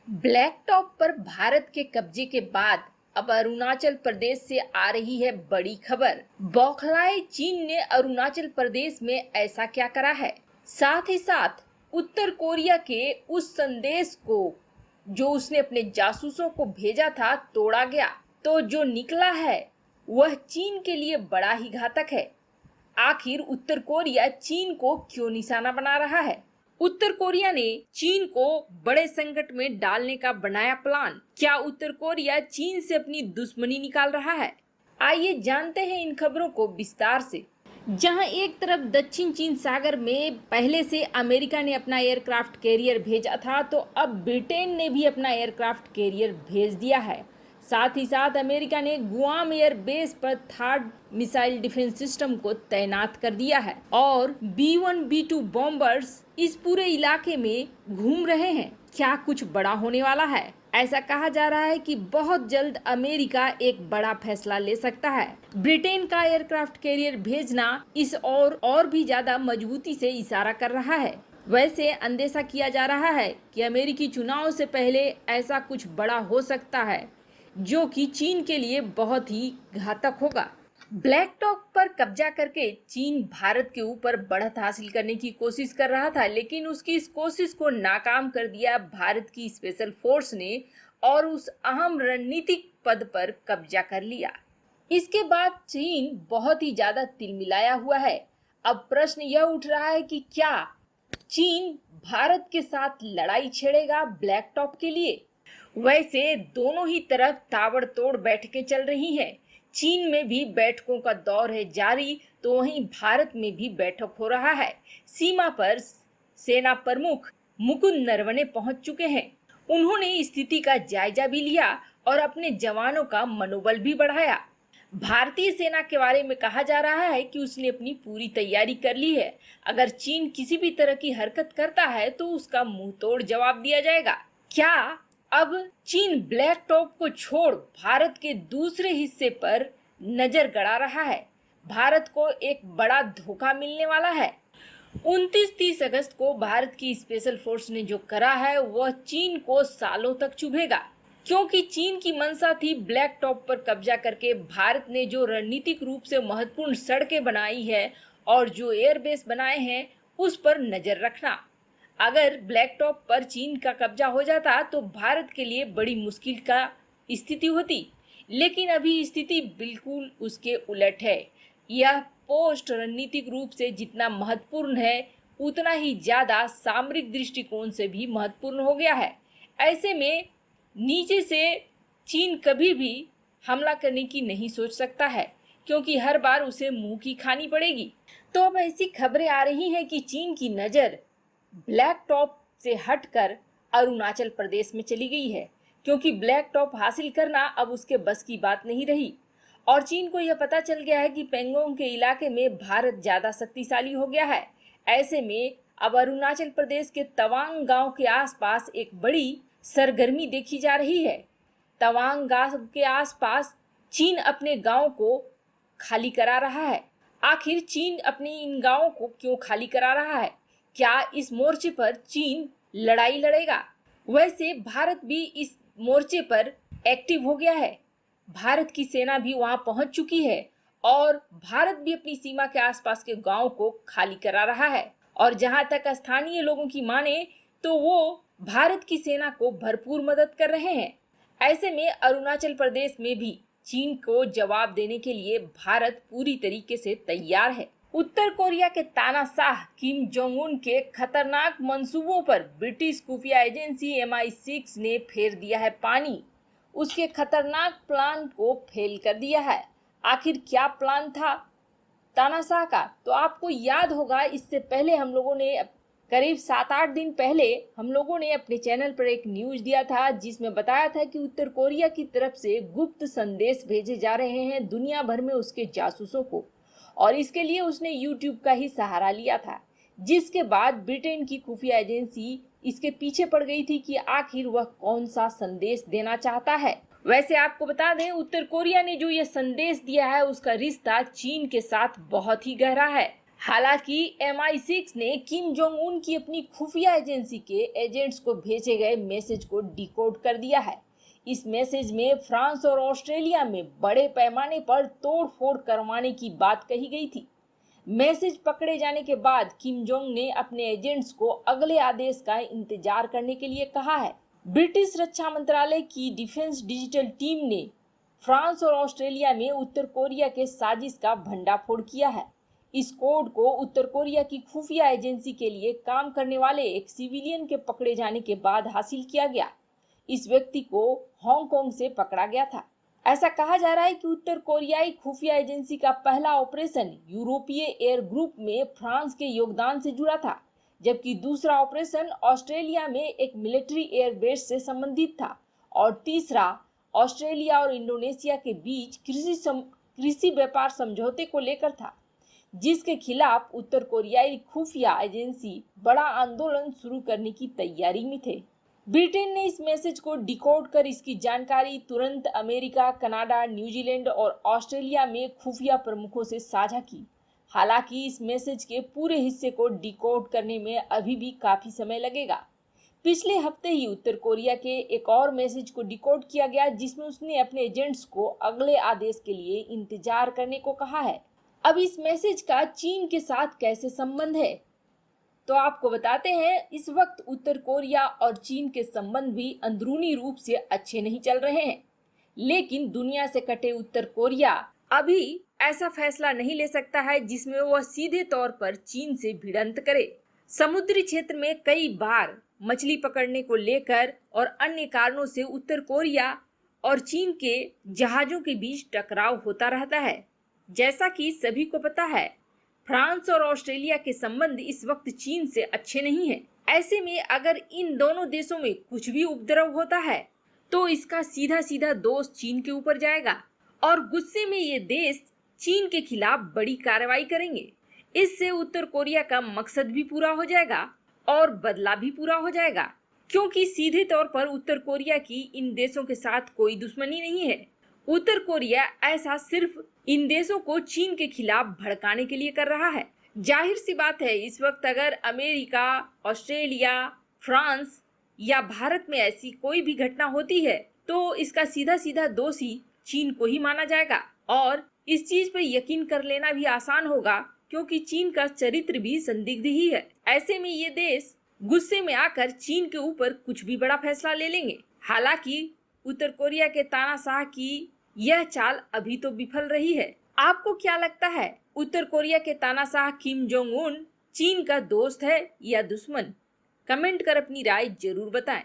Black top पर भारत के कब्जे के बाद अब अरुणाचल प्रदेश से आ रही है बड़ी खबर। बौखलाए चीन ने अरुणाचल प्रदेश में ऐसा क्या करा है? साथ ही साथ उत्तर कोरिया के उस संदेश को जो उसने अपने जासूसों को भेजा था तोड़ा गया, तो जो निकला है वह चीन के लिए बड़ा ही घातक है। आखिर उत्तर कोरिया चीन को क्यों निशाना बना रहा है? उत्तर कोरिया ने चीन को बड़े संकट में डालने का बनाया प्लान। क्या उत्तर कोरिया चीन से अपनी दुश्मनी निकाल रहा है? आइए जानते हैं इन खबरों को विस्तार से। जहां एक तरफ दक्षिण चीन सागर में पहले से अमेरिका ने अपना एयरक्राफ्ट कैरियर भेजा था, तो अब ब्रिटेन ने भी अपना एयरक्राफ्ट कैरियर भेज दिया है। साथ ही साथ अमेरिका ने गुआम एयर बेस पर थर्ड मिसाइल डिफेंस सिस्टम को तैनात कर दिया है और B-1 B-2 बॉम्बर्स इस पूरे इलाके में घूम रहे हैं। क्या कुछ बड़ा होने वाला है? ऐसा कहा जा रहा है कि बहुत जल्द अमेरिका एक बड़ा फैसला ले सकता है। ब्रिटेन का एयरक्राफ्ट कैरियर भेजना इस और भी ज्यादा मजबूती से इशारा कर रहा है। वैसे अंदेशा किया जा रहा है कि अमेरिकी चुनाव से पहले ऐसा कुछ बड़ा हो सकता है जो कि चीन के लिए बहुत ही घातक होगा। ब्लैक टॉप पर कब्जा करके चीन भारत के ऊपर बढ़त हासिल करने की कोशिश कर रहा था, लेकिन उसकी इस कोशिश को नाकाम कर दिया भारत की स्पेशल फोर्स ने और उस अहम रणनीतिक पद पर कब्जा कर लिया। इसके बाद चीन बहुत ही ज्यादा तिलमिलाया हुआ है। अब प्रश्न यह उठ रहा है कि क्या चीन भारत के साथ लड़ाई छेड़ेगा ब्लैक टॉप के लिए? वैसे दोनों ही तरफ ताबड़तोड़ बैठकें चल रही हैं। चीन में भी बैठकों का दौर है जारी, तो वहीं भारत में भी बैठक हो रहा है। सीमा पर सेना प्रमुख मुकुंद नरवणे पहुंच चुके हैं। उन्होंने स्थिति का जायजा भी लिया और अपने जवानों का मनोबल भी बढ़ाया। भारतीय सेना के बारे में कहा जा रहा है कि उसने अपनी पूरी तैयारी कर ली है। अगर चीन किसी भी तरह की हरकत करता है तो उसका मुंहतोड़ जवाब दिया जाएगा। क्या अब चीन ब्लैक टॉप को छोड़ भारत के दूसरे हिस्से पर नजर गड़ा रहा है? भारत को एक बड़ा धोखा मिलने वाला है। 29-30 अगस्त को भारत की स्पेशल फोर्स ने जो करा है वह चीन को सालों तक चुभेगा, क्योंकि चीन की मंशा थी ब्लैक टॉप पर कब्जा करके भारत ने जो रणनीतिक रूप से महत्वपूर्ण सड़कें बनाई है और जो एयरबेस बनाए हैं उस पर नजर रखना। अगर ब्लैक टॉप पर चीन का कब्जा हो जाता तो भारत के लिए बड़ी मुश्किल का स्थिति होती, लेकिन अभी स्थिति बिल्कुल उसके उलट है। यह पोस्ट रणनीतिक रूप से जितना महत्वपूर्ण है उतना ही ज्यादा सामरिक दृष्टिकोण से भी महत्वपूर्ण हो गया है। ऐसे में नीचे से चीन कभी भी हमला करने की नहीं सोच सकता है, क्योंकि हर बार उसे मुंह की खानी पड़ेगी। तो अब ऐसी खबरें आ रही हैं कि चीन की नज़र ब्लैक टॉप से हटकर अरुणाचल प्रदेश में चली गई है, क्योंकि ब्लैक टॉप हासिल करना अब उसके बस की बात नहीं रही और चीन को यह पता चल गया है कि पेंगोंग के इलाके में भारत ज्यादा शक्तिशाली हो गया है। ऐसे में अब अरुणाचल प्रदेश के तवांग गांव के आसपास एक बड़ी सरगर्मी देखी जा रही है। तवांग गांव के आसपास चीन अपने गांव को खाली करा रहा है। आखिर चीन अपने इन गांवों को क्यों खाली करा रहा है? क्या इस मोर्चे पर चीन लड़ाई लड़ेगा? वैसे भारत भी इस मोर्चे पर एक्टिव हो गया है। भारत की सेना भी वहां पहुंच चुकी है और भारत भी अपनी सीमा के आसपास के गांव को खाली करा रहा है। और जहां तक स्थानीय लोगों की माने तो वो भारत की सेना को भरपूर मदद कर रहे हैं। ऐसे में अरुणाचल प्रदेश में भी चीन को जवाब देने के लिए भारत पूरी तरीके से तैयार है। उत्तर कोरिया के तानाशाह किम जोंग उन के खतरनाक मंसूबों पर ब्रिटिश खुफिया एजेंसी MI6 ने फेर दिया है पानी। उसके खतरनाक प्लान को फेल कर दिया है। आखिर क्या प्लान था तानाशाह का? तो आपको याद होगा, इससे पहले हम लोगों ने करीब 7-8 दिन पहले हम लोगों ने अपने चैनल पर एक न्यूज दिया था जिसमें बताया था कि उत्तर कोरिया की तरफ से गुप्त संदेश भेजे जा रहे हैं दुनिया भर में उसके जासूसों को, और इसके लिए उसने यूट्यूब का ही सहारा लिया था। जिसके बाद ब्रिटेन की खुफिया एजेंसी इसके पीछे पड़ गई थी कि आखिर वह कौन सा संदेश देना चाहता है। वैसे आपको बता दें, उत्तर कोरिया ने जो यह संदेश दिया है उसका रिश्ता चीन के साथ बहुत ही गहरा है। हालांकि MI6 ने किम जोंग उन की अपनी खुफिया एजेंसी के एजेंट्स को भेजे गए मैसेज को डिकोड कर दिया है। इस मैसेज में फ्रांस और ऑस्ट्रेलिया में बड़े पैमाने पर तोड़फोड़ करवाने की बात कही गई थी। मैसेज पकड़े जाने के बाद किम जोंग ने अपने एजेंट्स को अगले आदेश का इंतजार करने के लिए कहा है। ब्रिटिश रक्षा मंत्रालय की डिफेंस डिजिटल टीम ने फ्रांस और ऑस्ट्रेलिया में उत्तर कोरिया के साजिश का भंडाफोड़ किया है। इस कोड को उत्तर कोरिया की खुफिया एजेंसी के लिए काम करने वाले एक सिविलियन के पकड़े जाने के बाद हासिल किया गया। इस व्यक्ति को हांगकांग से पकड़ा गया था। ऐसा कहा जा रहा है कि उत्तर कोरियाई खुफिया एजेंसी का पहला ऑपरेशन यूरोपीय एयर ग्रुप में फ्रांस के योगदान से जुड़ा था, जबकि दूसरा ऑपरेशन ऑस्ट्रेलिया में एक मिलिट्री एयरबेस से संबंधित था और तीसरा ऑस्ट्रेलिया और इंडोनेशिया के बीच कृषि व्यापार समझौते को लेकर था, जिसके खिलाफ उत्तर कोरियाई खुफिया एजेंसी बड़ा आंदोलन शुरू करने की तैयारी में थे। ब्रिटेन ने इस मैसेज को डिकोड कर इसकी जानकारी तुरंत अमेरिका, कनाडा, न्यूजीलैंड और ऑस्ट्रेलिया में खुफिया प्रमुखों से साझा की। हालांकि इस मैसेज के पूरे हिस्से को डिकोड करने में अभी भी काफी समय लगेगा। पिछले हफ्ते ही उत्तर कोरिया के एक और मैसेज को डिकोड किया गया, जिसमें उसने अपने एजेंट्स को अगले आदेश के लिए इंतजार करने को कहा है। अब इस मैसेज का चीन के साथ कैसे संबंध है, तो आपको बताते हैं। इस वक्त उत्तर कोरिया और चीन के संबंध भी अंदरूनी रूप से अच्छे नहीं चल रहे हैं, लेकिन दुनिया से कटे उत्तर कोरिया अभी ऐसा फैसला नहीं ले सकता है जिसमें वह सीधे तौर पर चीन से भिड़ंत करे। समुद्री क्षेत्र में कई बार मछली पकड़ने को लेकर और अन्य कारणों से उत्तर कोरिया और चीन के जहाजों के बीच टकराव होता रहता है। जैसा कि सभी को पता है, फ्रांस और ऑस्ट्रेलिया के संबंध इस वक्त चीन से अच्छे नहीं हैं। ऐसे में अगर इन दोनों देशों में कुछ भी उपद्रव होता है तो इसका सीधा सीधा दोष चीन के ऊपर जाएगा और गुस्से में ये देश चीन के खिलाफ बड़ी कार्रवाई करेंगे। इससे उत्तर कोरिया का मकसद भी पूरा हो जाएगा और बदला भी पूरा हो जाएगा, क्योंकि सीधे तौर पर उत्तर कोरिया की इन देशों के साथ कोई दुश्मनी नहीं है। उत्तर कोरिया ऐसा सिर्फ इन देशों को चीन के खिलाफ भड़काने के लिए कर रहा है। जाहिर सी बात है, इस वक्त अगर अमेरिका, ऑस्ट्रेलिया, फ्रांस या भारत में ऐसी कोई भी घटना होती है तो इसका सीधा सीधा दोषी चीन को ही माना जाएगा और इस चीज पर यकीन कर लेना भी आसान होगा, क्योंकि चीन का चरित्र भी संदिग्ध ही है। ऐसे में ये देश गुस्से में आकर चीन के ऊपर कुछ भी बड़ा फैसला ले लेंगे। हालांकि उत्तर कोरिया के तानाशाह की यह चाल अभी तो विफल रही है। आपको क्या लगता है, उत्तर कोरिया के तानाशाह किम जोंग उन चीन का दोस्त है या दुश्मन? कमेंट कर अपनी राय जरूर बताएं।